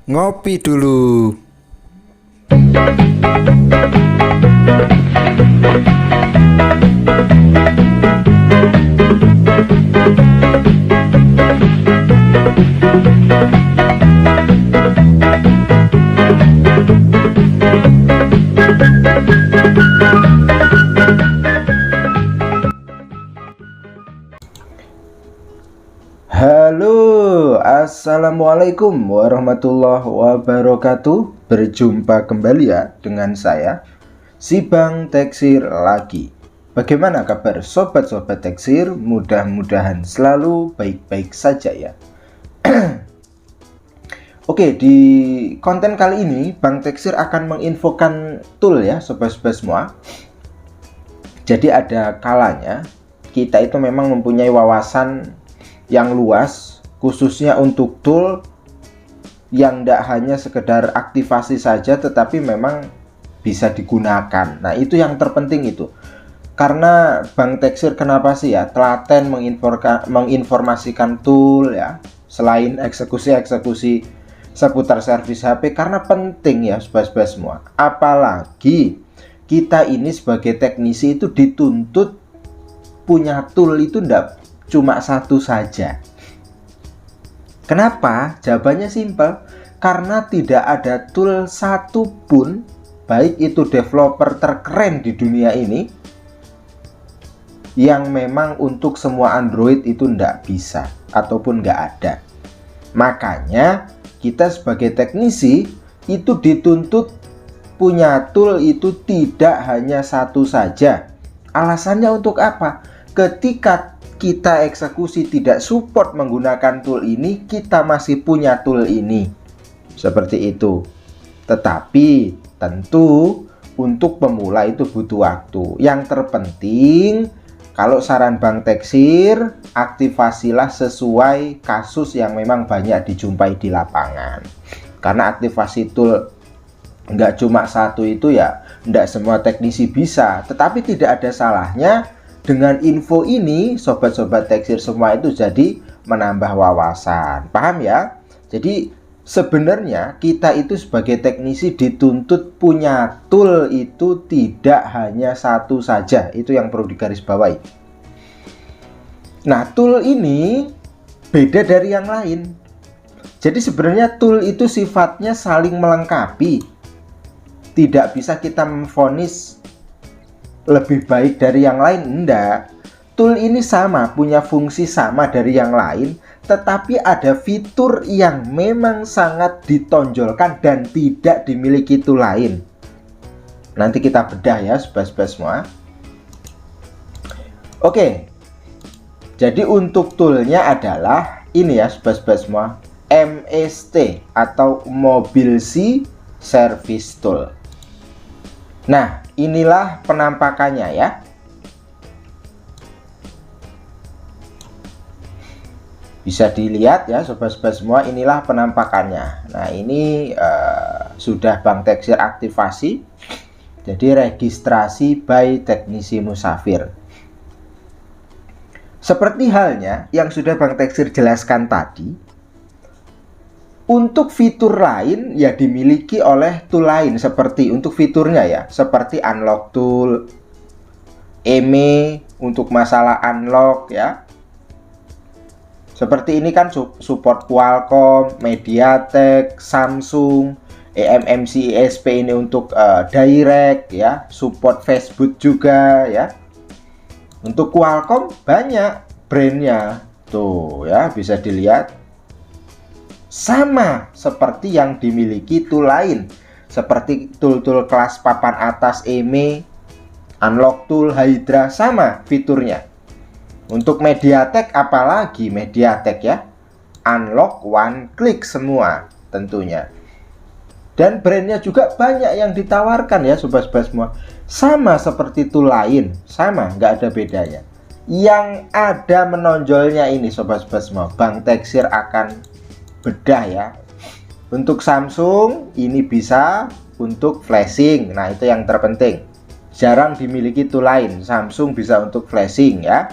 Ngopi dulu. Halo, assalamualaikum warahmatullahi wabarakatuh. Berjumpa kembali ya dengan saya, si Bang Teksir lagi. Bagaimana kabar sobat-sobat Teksir? Mudah-mudahan selalu baik-baik saja ya. Oke, di konten kali ini Bang Teksir akan menginfokan tool ya sobat-sobat semua. Jadi ada kalanya kita itu memang mempunyai wawasan yang luas khususnya untuk tool yang tidak hanya sekedar aktivasi saja tetapi memang bisa digunakan. Nah itu yang terpenting itu, karena Bang Teksir kenapa sih ya telaten menginformasikan tool ya selain eksekusi seputar servis HP, karena penting ya sobat-sobat semua. Apalagi kita ini sebagai teknisi itu dituntut punya tool itu tidak cuma satu saja. Kenapa? Jawabannya simpel. Karena tidak ada tool satupun, baik itu developer terkeren di dunia ini, yang memang untuk semua Android itu tidak bisa ataupun nggak ada. Makanya kita sebagai teknisi itu dituntut punya tool itu tidak hanya satu saja. Alasannya untuk apa? Ketika kita eksekusi tidak support menggunakan tool ini, kita masih punya tool ini. Seperti itu. Tetapi tentu untuk pemula itu butuh waktu. Yang terpenting, kalau saran Bang Teksir, aktivasilah sesuai kasus yang memang banyak dijumpai di lapangan. Karena aktivasi tool nggak cuma satu itu ya, nggak semua teknisi bisa. Tetapi tidak ada salahnya dengan info ini sobat-sobat Teksir semua itu jadi menambah wawasan. Paham ya? Jadi sebenarnya kita itu sebagai teknisi dituntut punya tool itu tidak hanya satu saja. Itu yang perlu digarisbawahi. Nah, tool ini beda dari yang lain. Jadi sebenarnya tool itu sifatnya saling melengkapi. Tidak bisa kita memvonis lebih baik dari yang lain, enggak. Tool ini sama, punya fungsi sama dari yang lain, tetapi ada fitur yang memang sangat ditonjolkan dan tidak dimiliki tool lain. Nanti kita bedah ya sobat-sobat semua. Oke. Jadi untuk toolnya adalah ini ya sobat-sobat semua, MST atau Mobility Service Tool. Nah, inilah penampakannya ya. Bisa dilihat ya sobat-sobat semua, inilah penampakannya. Nah, ini sudah Bang Teksir aktivasi. Jadi registrasi by teknisi musafir. Seperti halnya yang sudah Bang Teksir jelaskan tadi, untuk fitur lain ya dimiliki oleh tool lain, seperti untuk fiturnya ya, seperti unlock tool, EME untuk masalah unlock ya. Seperti ini kan support Qualcomm, MediaTek, Samsung, eMMC ESP ini untuk direct ya, support Facebook juga ya. Untuk Qualcomm banyak brandnya tuh ya, bisa dilihat. Sama seperti yang dimiliki tool lain, seperti tool-tool kelas papan atas EME, unlock tool, Hydra, sama fiturnya. Untuk MediaTek apalagi MediaTek ya, unlock one click semua tentunya. Dan brandnya juga banyak yang ditawarkan ya sobat-sobat semua. Sama seperti tool lain, sama, nggak ada bedanya. Yang ada menonjolnya ini sobat-sobat semua, Bang Teksir akan bedah ya. Untuk Samsung ini bisa untuk flashing. Nah, itu yang terpenting. Jarang dimiliki tool lain. Samsung bisa untuk flashing ya.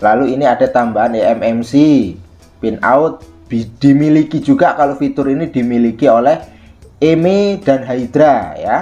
Lalu ini ada tambahan eMMC, pin out dimiliki juga kalau fitur ini dimiliki oleh EME dan Hydra ya.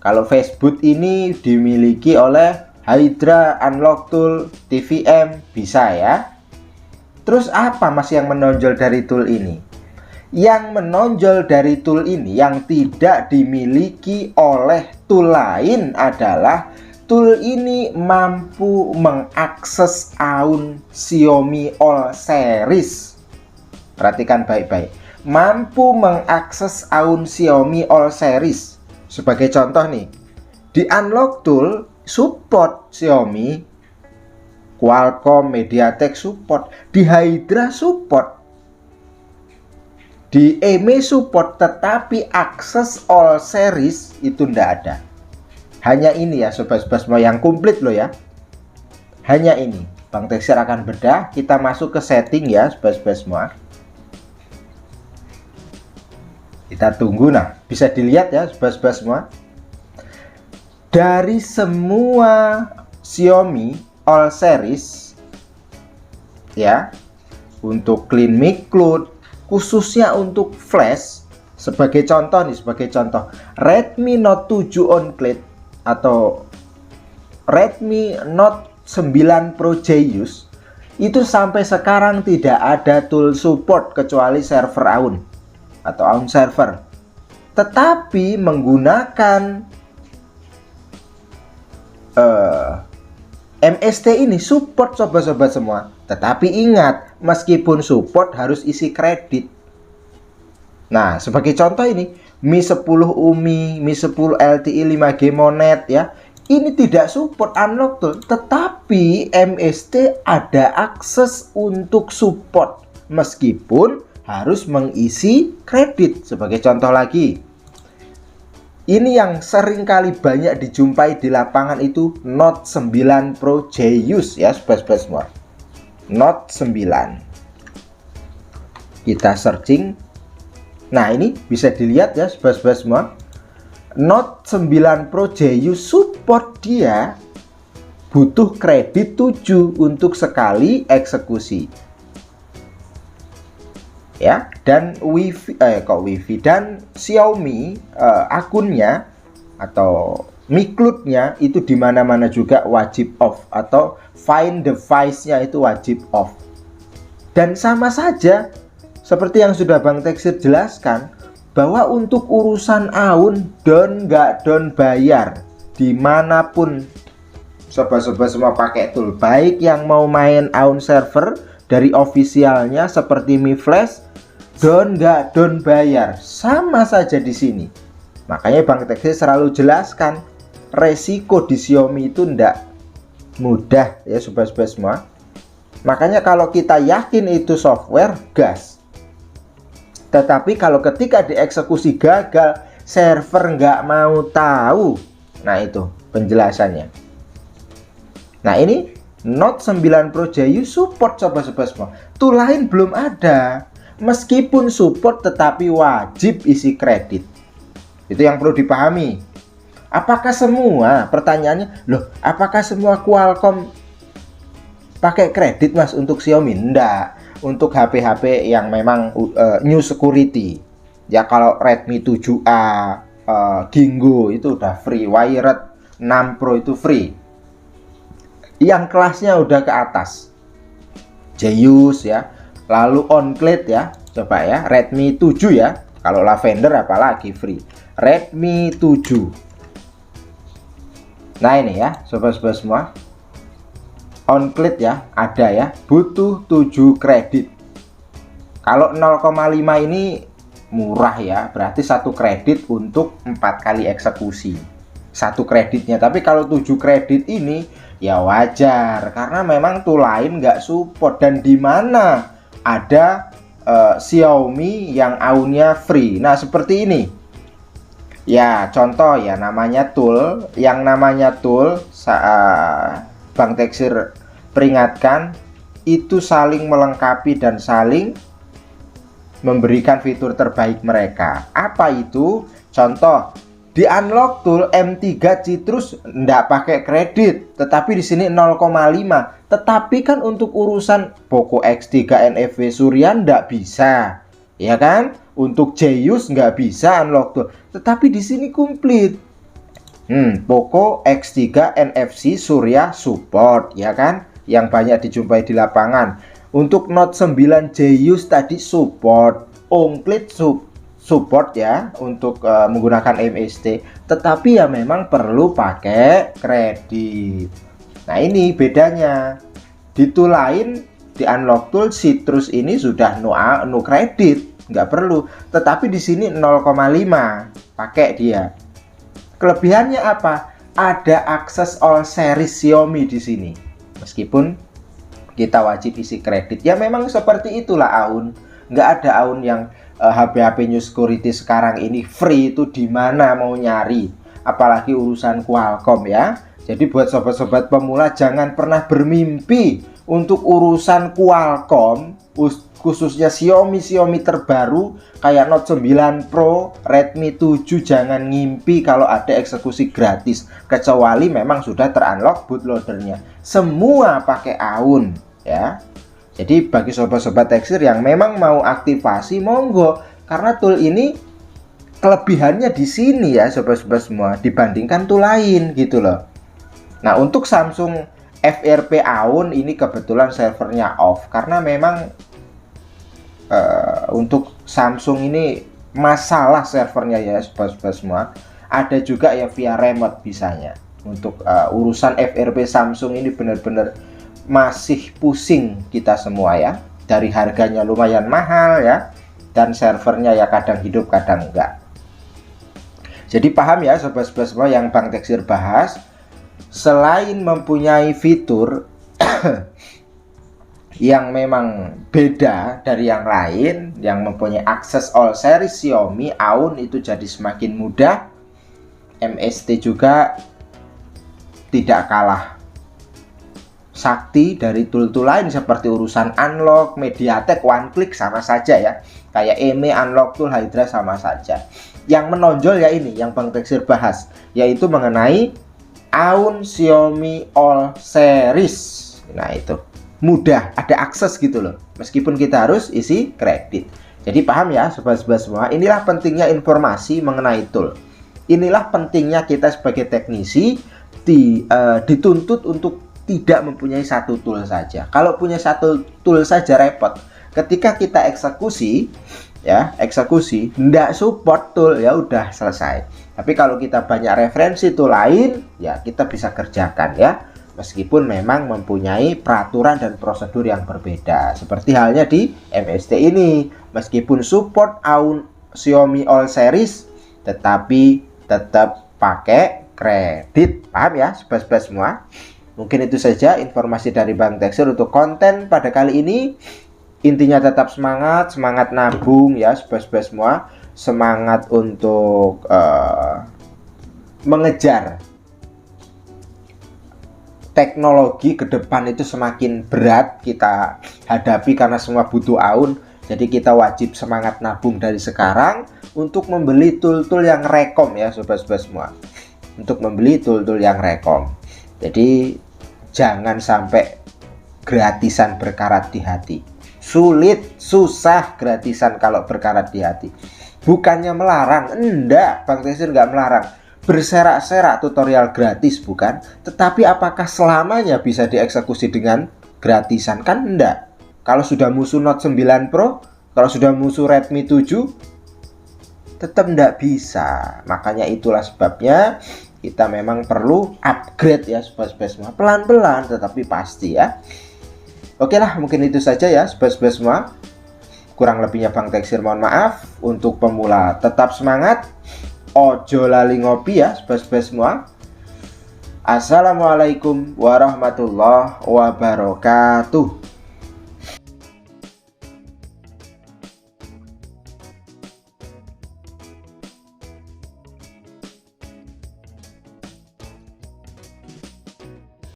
Kalau Facebook ini dimiliki oleh Hydra, Unlock Tool, TVM, bisa ya. Terus apa mas yang menonjol dari tool ini? Yang menonjol dari tool ini yang tidak dimiliki oleh tool lain adalah tool ini mampu mengakses AUN Xiaomi All Series. Perhatikan baik-baik. Mampu mengakses AUN Xiaomi All Series. Sebagai contoh nih, di Unlock Tool support Xiaomi, Qualcomm, MediaTek support, di Hydra support, di EME support, tetapi akses All Series itu ndak ada. Hanya ini ya sobat-sobat semua yang komplit loh ya. Hanya ini. Bang Texir akan bedah. Kita masuk ke setting ya sobat-sobat semua. Kita tunggu. Nah, bisa dilihat ya sobat-sobat semua. Dari semua Xiaomi All Series ya, untuk Clean Me Cloud, khususnya untuk flash, sebagai contoh nih, Redmi Note 7 On-Clad atau Redmi Note 9 Pro Zeus itu sampai sekarang tidak ada tool support kecuali server AUN atau AUN server. Tetapi menggunakan MST ini support sobat-sobat semua. Tetapi ingat, meskipun support harus isi kredit. Nah, sebagai contoh ini Mi 10 Umi, Mi 10 LTE 5G Monet ya. Ini tidak support Unlock Tool, tetapi MST ada akses untuk support meskipun harus mengisi kredit. Sebagai contoh lagi, ini yang sering kali banyak dijumpai di lapangan itu Note 9 Pro Zeus ya sobat-sobat semua. Note 9. Kita searching. Nah, ini bisa dilihat ya sobat-sobat semua. Note 9 Pro Zeus support dia butuh kredit 7 untuk sekali eksekusi. Ya, dan Wi-Fi dan Xiaomi akunnya atau Mi Cloud-nya itu di mana-mana juga wajib off atau find device-nya itu wajib off. Dan sama saja seperti yang sudah Bang Texir jelaskan, bahwa untuk urusan AUN down nggak down bayar dimanapun sobat-sobat semua pakai tool, baik yang mau main AUN server dari officialnya seperti Mi Flash, down nggak down bayar, sama saja di sini. Makanya Bang Texir selalu jelaskan resiko di Xiaomi itu ndak mudah ya sobat-sobat semua. Makanya kalau kita yakin itu software, gas. Tetapi kalau ketika dieksekusi gagal, server nggak mau tahu. Nah, itu penjelasannya. Nah, ini Note 9 Pro Zeus support sobat-sobat semua. Tool lain belum ada. Meskipun support tetapi wajib isi kredit. Itu yang perlu dipahami. Apakah semua, pertanyaannya, loh, apakah semua Qualcomm pakai kredit mas untuk Xiaomi? Enggak. Untuk HP-HP yang memang new security ya, kalau Redmi 7A, Ginkgo itu udah free, Wired 6 Pro itu free. Yang kelasnya udah ke atas, Zeus ya, lalu On-Clad ya, coba ya, Redmi 7 ya, kalau Lavender apalagi free, Redmi 7. Nah ini ya sobat-sobat semua, On-Clad ya, ada ya, butuh 7 kredit. Kalau 0,5 ini murah ya, berarti 1 kredit untuk 4 kali eksekusi 1 kreditnya. Tapi kalau 7 kredit ini ya wajar, karena memang tool lain nggak support. Dan di mana ada Xiaomi yang AUN-nya free. Nah seperti ini ya, contoh ya, namanya tool, yang namanya tool Bang Texir peringatkan, itu saling melengkapi dan saling memberikan fitur terbaik mereka. Apa itu? Contoh, Di Unlock Tool M3 Citrus nggak pakai kredit, tetapi di sini 0,5. Tetapi kan untuk urusan Poco X3 NFV Surya nggak bisa, ya kan? Untuk Jeyus nggak bisa Unlock Tool, tetapi di sini komplit. Poco X3 NFC Surya support, ya kan? Yang banyak dijumpai di lapangan. Untuk Note 9 Jeyus tadi support, komplit support ya untuk menggunakan MST, tetapi ya memang perlu pakai kredit. Nah ini bedanya. Di tool lain, di Unlock Tool Citrus ini sudah no kredit, nggak perlu, tetapi di sini 0,5 pakai dia. Kelebihannya apa? Ada akses all series Xiaomi di sini, meskipun kita wajib isi kredit. Ya memang seperti itulah Aun. Nggak ada Aun yang HP-HP New Security sekarang ini free itu di mana mau nyari, apalagi urusan Qualcomm ya. Jadi buat sobat-sobat pemula jangan pernah bermimpi untuk urusan Qualcomm, khususnya Xiaomi terbaru kayak Note 9 Pro, Redmi 7, jangan ngimpi kalau ada eksekusi gratis, kecuali memang sudah terunlock bootloadernya. Semua pakai Aun ya. Jadi bagi sobat-sobat Techsir yang memang mau aktivasi, monggo, karena tool ini kelebihannya di sini ya sobat-sobat semua dibandingkan tool lain gitu loh. Nah untuk Samsung FRP Aun ini kebetulan servernya off karena memang untuk Samsung ini masalah servernya ya sobat-sobat semua. Ada juga ya via remote bisanya. Untuk urusan FRP Samsung ini benar-benar masih pusing kita semua ya, dari harganya lumayan mahal ya, dan servernya ya kadang hidup kadang enggak. Jadi paham ya sobat-sobat semua yang Bang Techsir bahas, selain mempunyai fitur yang memang beda dari yang lain, yang mempunyai akses all series Xiaomi, Aun itu jadi semakin mudah. MST juga tidak kalah sakti dari tool-tool lain seperti urusan Unlock, MediaTek, OneClick sama saja ya. Kayak EME, Unlock Tool, Hydra sama saja. Yang menonjol ya ini yang Bang Techsir bahas, yaitu mengenai Aun Xiaomi All Series. Nah itu mudah, ada akses gitu loh, meskipun kita harus isi kredit. Jadi paham ya sobat-sobat semua, inilah pentingnya informasi mengenai tool. Inilah pentingnya kita sebagai teknisi dituntut untuk tidak mempunyai satu tool saja. Kalau punya satu tool saja repot. Ketika kita eksekusi, nggak support tool, ya udah selesai. Tapi kalau kita banyak referensi tool lain, ya kita bisa kerjakan ya. Meskipun memang mempunyai peraturan dan prosedur yang berbeda. Seperti halnya di MST ini, meskipun support Aun Xiaomi All Series, tetapi tetap pakai kredit. Paham ya sobat-sobat semua? Mungkin itu saja informasi dari Bang Techsir untuk konten pada kali ini. Intinya tetap semangat nabung ya sobat-sobat semua. Semangat untuk mengejar teknologi ke depan itu semakin berat kita hadapi karena semua butuh Aun. Jadi kita wajib semangat nabung dari sekarang untuk membeli tool-tool yang rekom ya sobat-sobat semua. Untuk membeli tool-tool yang rekom. Jadi jangan sampai gratisan berkarat di hati. Sulit, susah gratisan kalau berkarat di hati. Bukannya melarang, enggak, Bang Techsir enggak melarang. Berserak-serak tutorial gratis bukan, tetapi apakah selamanya bisa dieksekusi dengan gratisan? Kan enggak. Kalau sudah musuh Note 9 Pro, kalau sudah musuh Redmi 7, tetap enggak bisa. Makanya itulah sebabnya kita memang perlu upgrade ya sobat-sobat semua, pelan-pelan tetapi pasti ya. Oke lah, mungkin itu saja ya sobat-sobat semua. Kurang lebihnya Bang Techsir mohon maaf. Untuk pemula tetap semangat, ojo lali ngopi ya sobat-sobat semua. Assalamualaikum warahmatullahi wabarakatuh.